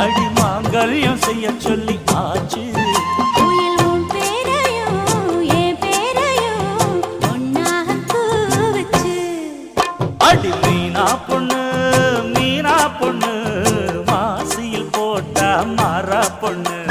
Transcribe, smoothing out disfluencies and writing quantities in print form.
அடி மாங்கல்யம் செய்ய சொல்லி ஆச்சு. அடி மீனா பொண்ணு மாசியில் போட்டா மாறா பொண்ணு.